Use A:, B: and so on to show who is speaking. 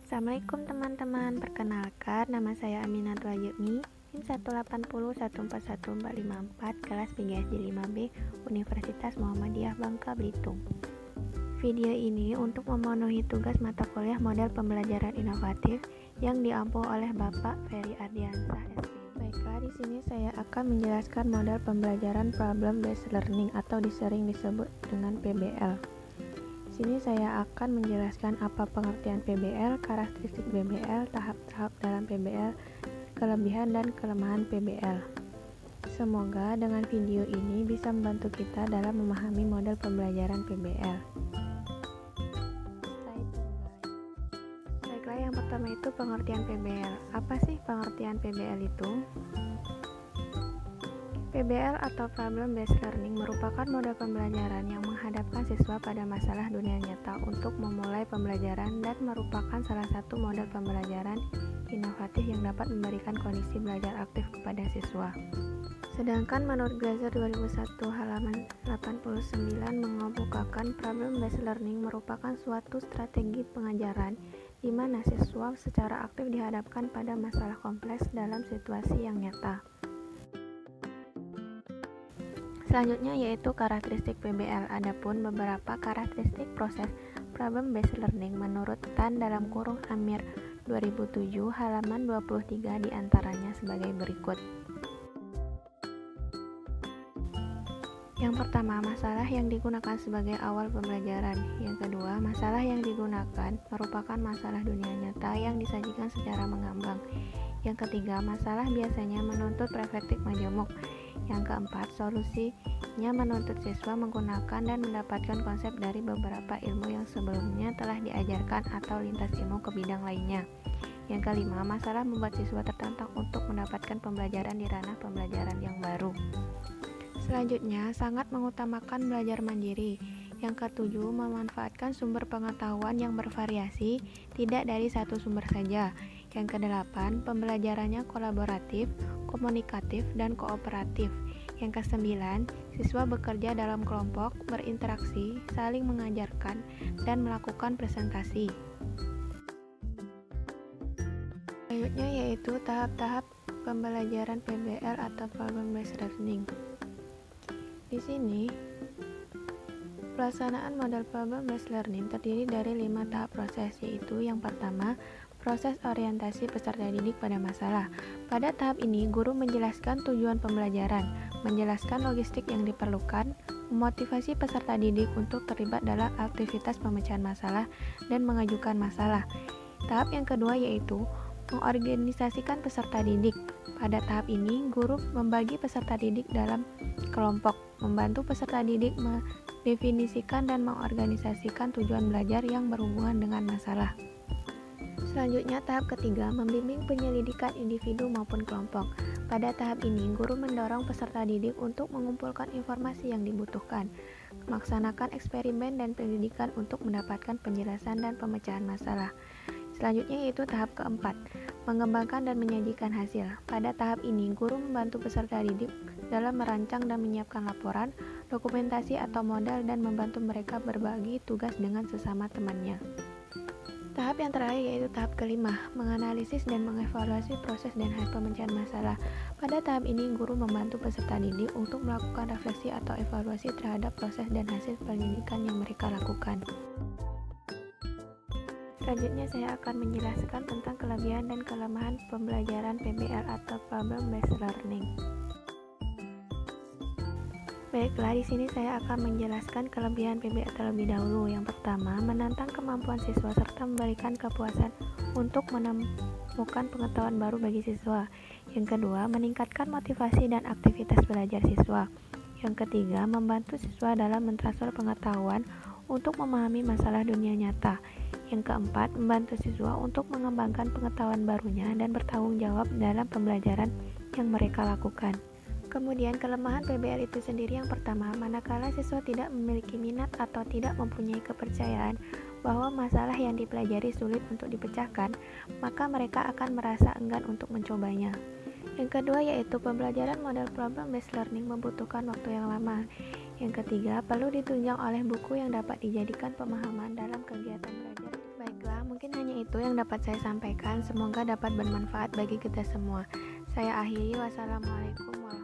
A: Assalamualaikum teman-teman, perkenalkan nama saya Aminatul Ayumi, NIM 180141454, kelas PGSD 5B, Universitas Muhammadiyah Bangka Belitung. Video ini untuk memenuhi tugas mata kuliah model pembelajaran inovatif yang diampu oleh Bapak Ferry Ardiansah, SP. Baiklah, di sini saya akan menjelaskan model pembelajaran problem based learning atau disering disebut dengan PBL. Di sini saya akan menjelaskan apa pengertian PBL, karakteristik PBL, tahap-tahap dalam PBL, kelebihan dan kelemahan PBL. Semoga dengan video ini bisa membantu kita dalam memahami model pembelajaran PBL. Baiklah, yang pertama itu pengertian PBL. Apa sih pengertian PBL itu? PBL atau Problem Based Learning merupakan model pembelajaran yang menghadapkan siswa pada masalah dunia nyata untuk memulai pembelajaran dan merupakan salah satu model pembelajaran inovatif yang dapat memberikan kondisi belajar aktif kepada siswa. Sedangkan menurut Glaser 2001 halaman 89 mengemukakan Problem Based Learning merupakan suatu strategi pengajaran di mana siswa secara aktif dihadapkan pada masalah kompleks dalam situasi yang nyata. Selanjutnya yaitu karakteristik PBL. Adapun beberapa karakteristik proses Problem Based Learning menurut Tan dalam kurung Amir 2007 halaman 23 diantaranya sebagai berikut. Yang pertama, masalah yang digunakan sebagai awal pembelajaran. Yang kedua, masalah yang digunakan merupakan masalah dunia nyata yang disajikan secara mengambang. Yang ketiga, masalah biasanya menuntut perspektif majemuk. Yang keempat, solusinya menuntut siswa menggunakan dan mendapatkan konsep dari beberapa ilmu yang sebelumnya telah diajarkan atau lintas ilmu ke bidang lainnya. Yang kelima, masalah membuat siswa tertantang untuk mendapatkan pembelajaran di ranah pembelajaran yang baru. Selanjutnya, sangat mengutamakan belajar mandiri. Yang ketujuh, memanfaatkan sumber pengetahuan yang bervariasi, tidak dari satu sumber saja. Yang kedelapan, pembelajarannya kolaboratif, komunikatif, dan kooperatif. Yang kesembilan, siswa bekerja dalam kelompok, berinteraksi, saling mengajarkan, dan melakukan presentasi. Selanjutnya yaitu tahap-tahap pembelajaran PBL atau Problem Based Learning. Di sini, pelaksanaan model Problem Based Learning terdiri dari 5 tahap proses, yaitu yang pertama, proses orientasi peserta didik pada masalah. Pada tahap ini, guru menjelaskan tujuan pembelajaran, menjelaskan logistik yang diperlukan, memotivasi peserta didik untuk terlibat dalam aktivitas pemecahan masalah, dan mengajukan masalah. Tahap yang kedua yaitu mengorganisasikan peserta didik. Pada tahap ini, guru membagi peserta didik dalam kelompok, membantu peserta didik mendefinisikan dan mengorganisasikan tujuan belajar yang berhubungan dengan masalah. Selanjutnya, tahap ketiga, membimbing penyelidikan individu maupun kelompok. Pada tahap ini, guru mendorong peserta didik untuk mengumpulkan informasi yang dibutuhkan, melaksanakan eksperimen dan pendidikan untuk mendapatkan penjelasan dan pemecahan masalah. Selanjutnya yaitu tahap keempat, mengembangkan dan menyajikan hasil. Pada tahap ini, guru membantu peserta didik dalam merancang dan menyiapkan laporan, dokumentasi atau modal dan membantu mereka berbagi tugas dengan sesama temannya. Tahap yang terakhir yaitu tahap kelima, menganalisis dan mengevaluasi proses dan hasil pemecahan masalah. Pada tahap ini, guru membantu peserta didik untuk melakukan refleksi atau evaluasi terhadap proses dan hasil pendidikan yang mereka lakukan. Selanjutnya saya akan menjelaskan tentang kelebihan dan kelemahan pembelajaran PBL atau Problem Based Learning. Baiklah, di sini saya akan menjelaskan kelebihan PBL terlebih dahulu. Yang pertama, menantang kemampuan siswa serta memberikan kepuasan untuk menemukan pengetahuan baru bagi siswa. Yang kedua, meningkatkan motivasi dan aktivitas belajar siswa. Yang ketiga, membantu siswa dalam mentransfer pengetahuan untuk memahami masalah dunia nyata. Yang keempat, membantu siswa untuk mengembangkan pengetahuan barunya dan bertanggung jawab dalam pembelajaran yang mereka lakukan. Kemudian kelemahan PBL itu sendiri yang pertama, manakala siswa tidak memiliki minat atau tidak mempunyai kepercayaan bahwa masalah yang dipelajari sulit untuk dipecahkan, maka mereka akan merasa enggan untuk mencobanya. Yang kedua yaitu pembelajaran model Problem Based Learning membutuhkan waktu yang lama. Yang ketiga, perlu ditunjang oleh buku yang dapat dijadikan pemahaman dalam kegiatan belajar. Baiklah, mungkin hanya itu yang dapat saya sampaikan. Semoga dapat bermanfaat bagi kita semua. Saya akhiri. Wassalamualaikum warahmatullahi wabarakatuh.